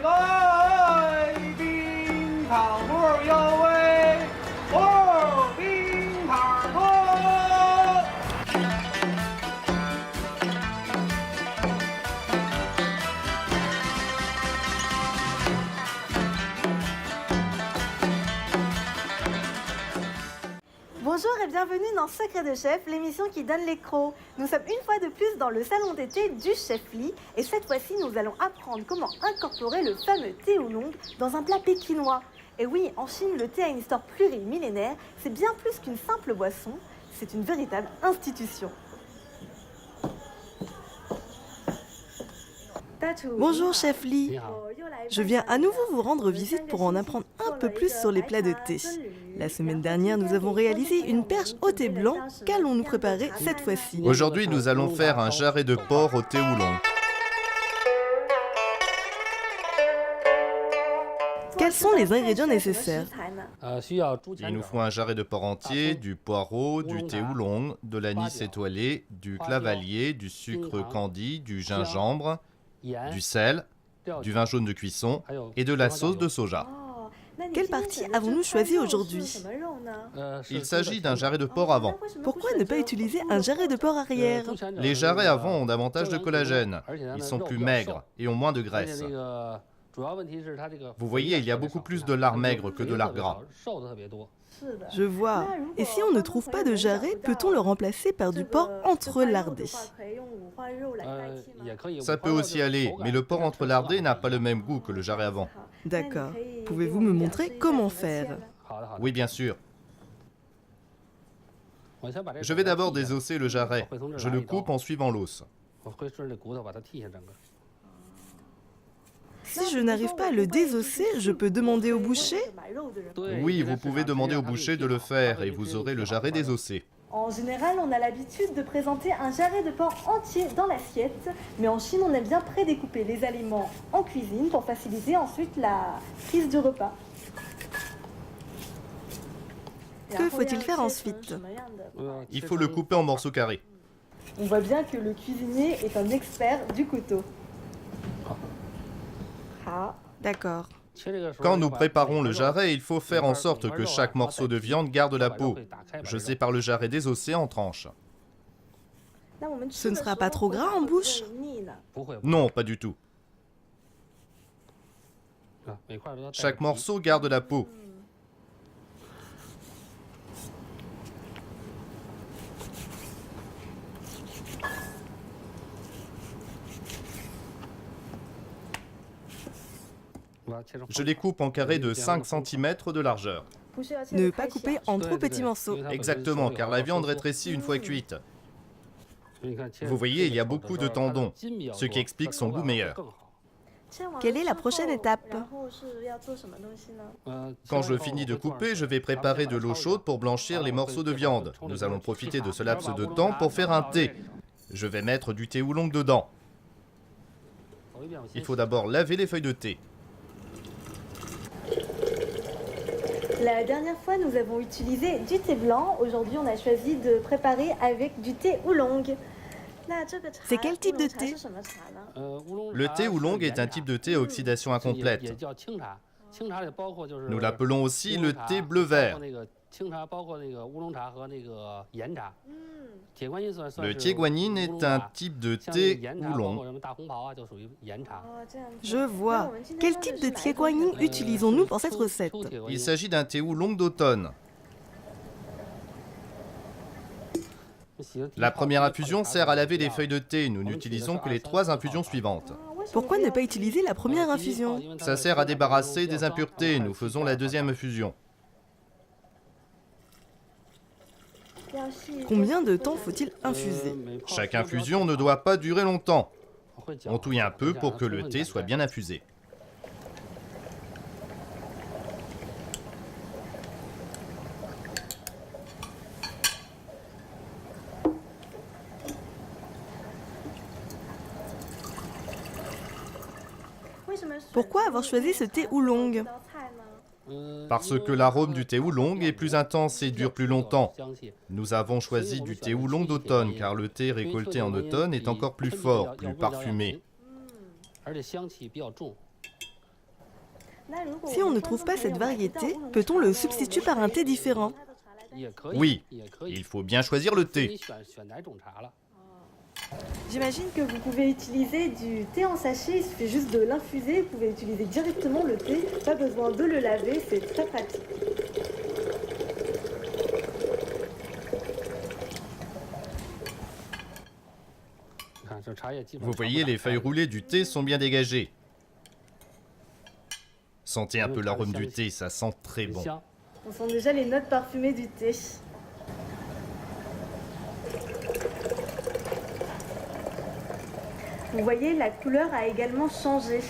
来，冰糖葫芦有味，冰糖多。Bonjour et bienvenue dans Secret de Chef, l'émission qui donne les crocs. Nous sommes une fois de plus dans le salon d'été du Chef Lee et cette fois-ci nous allons apprendre comment incorporer le fameux thé oolong dans un plat pékinois. Et oui, en Chine, le thé a une histoire plurimillénaire, c'est bien plus qu'une simple boisson, c'est une véritable institution. Bonjour Chef Lee, je viens à nouveau vous rendre visite pour en apprendre un peu plus sur les plats de thé. La semaine dernière, nous avons réalisé une perche au thé blanc. Qu'allons-nous préparer cette fois-ci? Aujourd'hui, nous allons faire un jarret de porc au thé oolong. Quels sont les ingrédients nécessaires? Il nous faut un jarret de porc entier, du poireau, du thé oolong, de l'anis étoilé, du clavalier, du sucre candi, du gingembre, du sel, du vin jaune de cuisson et de la sauce de soja. Quelle partie avons-nous choisi aujourd'hui? Il s'agit d'un jarret de porc avant. Pourquoi ne pas utiliser un jarret de porc arrière? Les jarrets avant ont davantage de collagène. Ils sont plus maigres et ont moins de graisse. Vous voyez, il y a beaucoup plus de lard maigre que de lard gras. Je vois. Et si on ne trouve pas de jarret, peut-on le remplacer par du porc entrelardé? Ça peut aussi aller, mais le porc entrelardé n'a pas le même goût que le jarret avant. D'accord. Pouvez-vous me montrer comment faire? Oui, bien sûr. Je vais d'abord désosser le jarret. Je le coupe en suivant l'os. Si je n'arrive pas à le désosser, je peux demander au boucher? Oui, vous pouvez demander au boucher de le faire et vous aurez le jarret désossé. En général, on a l'habitude de présenter un jarret de porc entier dans l'assiette, mais en Chine, on aime bien prédécouper les aliments en cuisine pour faciliter ensuite la prise du repas. Que faut-il faire ensuite? Il faut le couper en morceaux carrés. On voit bien que le cuisinier est un expert du couteau. D'accord. Quand nous préparons le jarret, il faut faire en sorte que chaque morceau de viande garde la peau. Je sépare le jarret désossé en tranches. Ce ne sera pas trop gras en bouche? Non, pas du tout. Chaque morceau garde la peau. Je les coupe en carrés de 5 cm de largeur. Ne pas couper en trop petits morceaux. Exactement, car la viande rétrécit une fois cuite. Vous voyez, il y a beaucoup de tendons, ce qui explique son goût meilleur. Quelle est la prochaine étape? Quand je finis de couper, je vais préparer de l'eau chaude pour blanchir les morceaux de viande. Nous allons profiter de ce laps de temps pour faire un thé. Je vais mettre du thé oolong dedans. Il faut d'abord laver les feuilles de thé. La dernière fois, nous avons utilisé du thé blanc. Aujourd'hui, on a choisi de préparer avec du thé oolong. C'est quel type de thé? Le thé oolong est un type de thé à oxydation incomplète. Nous l'appelons aussi le thé bleu-vert. Le thé guanyin est un type de thé oolong. Je vois. Quel type de thé guanyin utilisons-nous pour cette recette? Il s'agit d'un thé oolong d'automne. La première infusion sert à laver les feuilles de thé. Nous n'utilisons que les 3 infusions suivantes. Pourquoi ne pas utiliser la première infusion? Ça sert à débarrasser des impuretés. Nous faisons la deuxième infusion. Combien de temps faut-il infuser? Chaque infusion ne doit pas durer longtemps. On touille un peu pour que le thé soit bien infusé. Pourquoi avoir choisi ce thé oolong? Parce que l'arôme du thé oolong est plus intense et dure plus longtemps. Nous avons choisi du thé oolong d'automne car le thé récolté en automne est encore plus fort, plus parfumé. Si on ne trouve pas cette variété, peut-on le substituer par un thé différent? Oui, il faut bien choisir le thé. J'imagine que vous pouvez utiliser du thé en sachet, il suffit juste de l'infuser, vous pouvez utiliser directement le thé, pas besoin de le laver, c'est très pratique. Vous voyez, les feuilles roulées du thé sont bien dégagées. Sentez un peu l'arôme du thé, ça sent très bon. On sent déjà les notes parfumées du thé. Vous voyez, la couleur a également changé.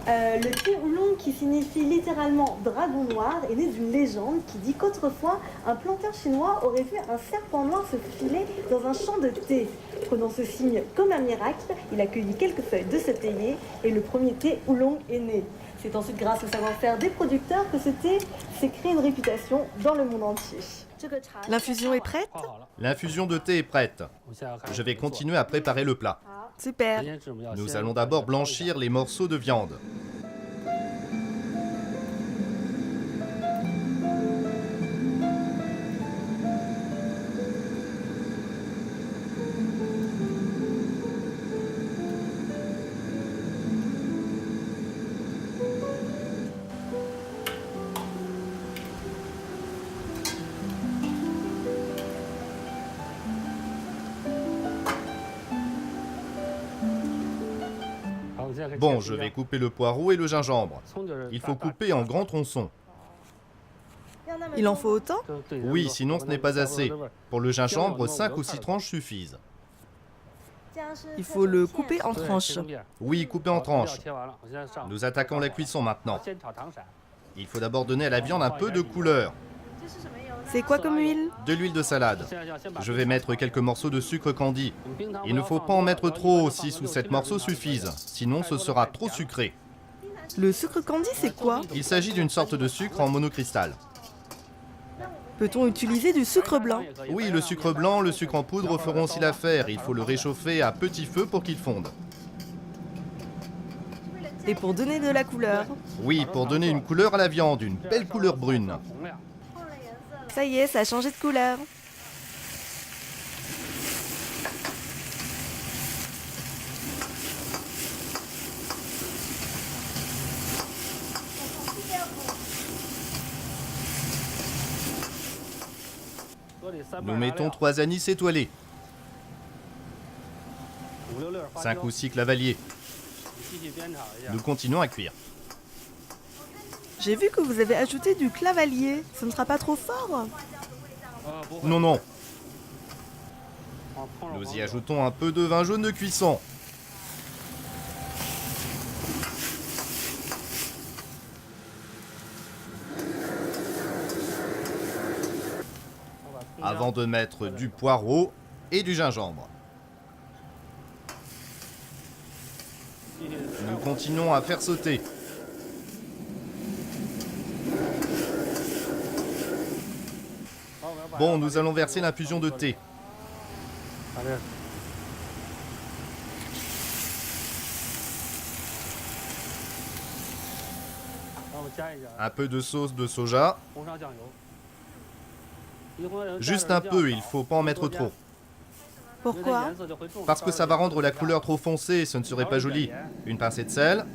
Le thé oolong, qui signifie littéralement dragon noir, est né d'une légende qui dit qu'autrefois, un planteur chinois aurait vu un serpent noir se faufiler dans un champ de thé. Prenant ce signe comme un miracle, il a cueilli quelques feuilles de ce théier et le premier thé oolong est né. C'est ensuite grâce au savoir-faire des producteurs que ce thé s'est créé une réputation dans le monde entier. L'infusion est prête? L'infusion de thé est prête. Je vais continuer à préparer le plat. Super. Nous allons d'abord blanchir les morceaux de viande. Bon, je vais couper le poireau et le gingembre. Il faut couper en grands tronçons. Il en faut autant? Oui, sinon ce n'est pas assez. Pour le gingembre, 5 ou 6 tranches suffisent. Il faut le couper en tranches. Oui, couper en tranches. Nous attaquons la cuisson maintenant. Il faut d'abord donner à la viande un peu de couleur. C'est quoi comme huile? De l'huile de salade. Je vais mettre quelques morceaux de sucre candi. Il ne faut pas en mettre trop, 6 ou 7 morceaux suffisent. Sinon ce sera trop sucré. Le sucre candi, c'est quoi? Il s'agit d'une sorte de sucre en monocristal. Peut-on utiliser du sucre blanc? Oui, le sucre blanc, le sucre en poudre feront aussi l'affaire. Il faut le réchauffer à petit feu pour qu'il fonde. Et pour donner de la couleur? Oui, pour donner une couleur à la viande, une belle couleur brune. Ça y est, ça a changé de couleur. Nous mettons 3 anis étoilés, 5 ou 6 clavaliers. Nous continuons à cuire. J'ai vu que vous avez ajouté du clavalier. Ce ne sera pas trop fort? Non, non. Nous y ajoutons un peu de vin jaune de cuisson. Avant de mettre du poireau et du gingembre. Nous continuons à faire sauter. Bon, nous allons verser l'infusion de thé. Un peu de sauce de soja. Juste un peu, il faut pas en mettre trop. Pourquoi? Parce que ça va rendre la couleur trop foncée et ce ne serait pas joli. Une pincée de sel.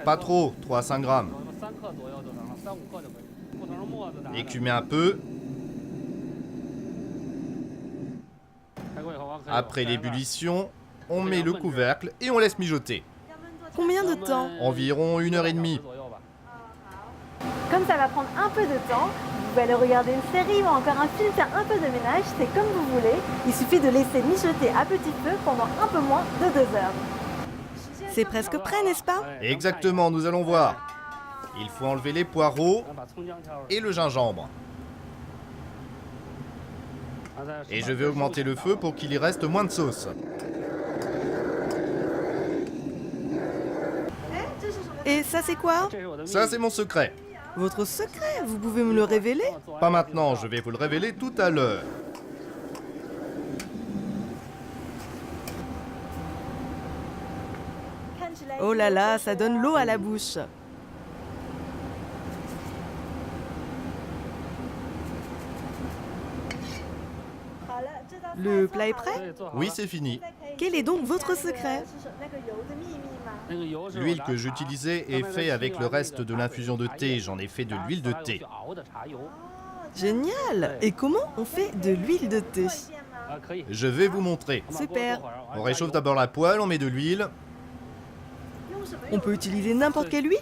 Pas trop, 3 à 5 grammes. Écumer un peu. Après l'ébullition, on met le couvercle et on laisse mijoter. Combien de temps? Environ 1h30. Comme ça va prendre un peu de temps, vous pouvez aller regarder une série ou encore un film, faire un peu de ménage, c'est comme vous voulez. Il suffit de laisser mijoter à petit feu pendant un peu moins de 2 heures. C'est presque prêt, n'est-ce pas? Exactement, nous allons voir. Il faut enlever les poireaux et le gingembre. Et je vais augmenter le feu pour qu'il y reste moins de sauce. Et ça, c'est quoi? Ça, c'est mon secret. Votre secret? Vous pouvez me le révéler? Pas maintenant, je vais vous le révéler tout à l'heure. Oh là là, ça donne l'eau à la bouche. Le plat est prêt? Oui, c'est fini. Quel est donc votre secret? L'huile que j'utilisais est faite avec le reste de l'infusion de thé. J'en ai fait de l'huile de thé. Génial! Et comment on fait de l'huile de thé? Je vais vous montrer. Super! On réchauffe d'abord la poêle, on met de l'huile. On peut utiliser n'importe quelle huile?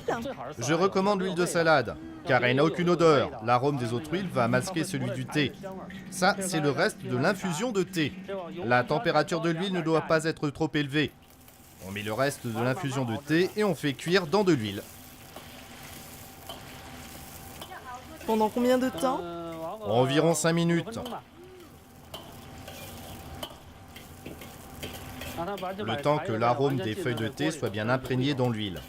Je recommande l'huile de salade, car elle n'a aucune odeur. L'arôme des autres huiles va masquer celui du thé. Ça, c'est le reste de l'infusion de thé. La température de l'huile ne doit pas être trop élevée. On met le reste de l'infusion de thé et on fait cuire dans de l'huile. Pendant combien de temps? Environ 5 minutes. Le temps que l'arôme des feuilles de thé soit bien imprégné dans l'huile.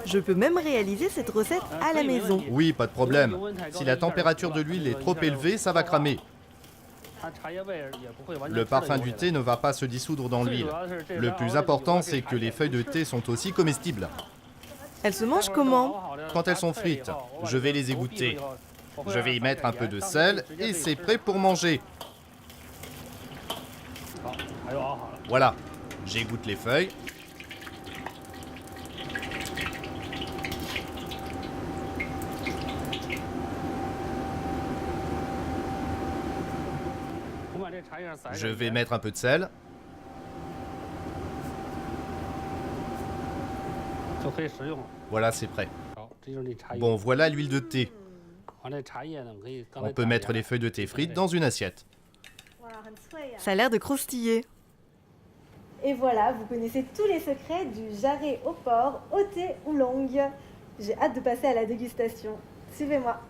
Je peux même réaliser cette recette à la maison. Oui, pas de problème. Si la température de l'huile est trop élevée, ça va cramer. Le parfum du thé ne va pas se dissoudre dans l'huile. Le plus important, c'est que les feuilles de thé sont aussi comestibles. Elles se mangent comment? Quand elles sont frites, je vais les égoutter. Je vais y mettre un peu de sel et c'est prêt pour manger. Voilà, j'égoutte les feuilles. Je vais mettre un peu de sel. Voilà, c'est prêt. Bon, voilà l'huile de thé. On peut mettre les feuilles de thé frites dans une assiette. Ça a l'air de croustiller. Et voilà, vous connaissez tous les secrets du jarret au porc, au thé oolong. J'ai hâte de passer à la dégustation. Suivez-moi.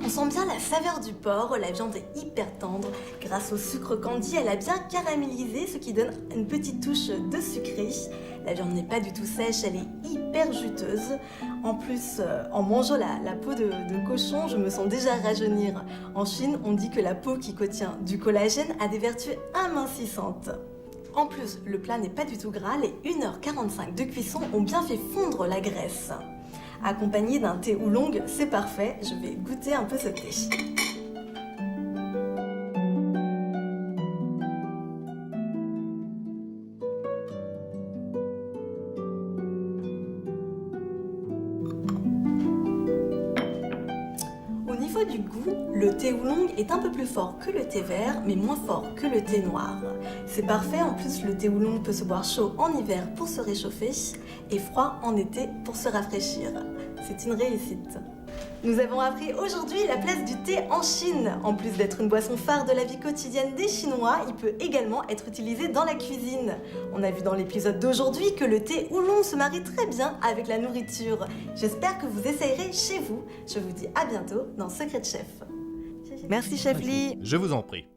On sent bien la saveur du porc, la viande est hyper tendre. Grâce au sucre candi, elle a bien caramélisé, ce qui donne une petite touche de sucré. La viande n'est pas du tout sèche, elle est hyper juteuse. En plus, en mangeant la peau de cochon, je me sens déjà rajeunir. En Chine, on dit que la peau qui contient du collagène a des vertus amincissantes. En plus, le plat n'est pas du tout gras, les 1h45 de cuisson ont bien fait fondre la graisse. Accompagné d'un thé oolong, c'est parfait, je vais goûter un peu ce thé. Au niveau du goût, le thé oolong est un peu plus fort que le thé vert, mais moins fort que le thé noir. C'est parfait, en plus le thé oolong peut se boire chaud en hiver pour se réchauffer et froid en été pour se rafraîchir. C'est une réussite. Nous avons appris aujourd'hui la place du thé en Chine. En plus d'être une boisson phare de la vie quotidienne des Chinois, il peut également être utilisé dans la cuisine. On a vu dans l'épisode d'aujourd'hui que le thé oolong se marie très bien avec la nourriture. J'espère que vous essayerez chez vous. Je vous dis à bientôt dans Secret Chef. Merci Chef Li. Je vous en prie.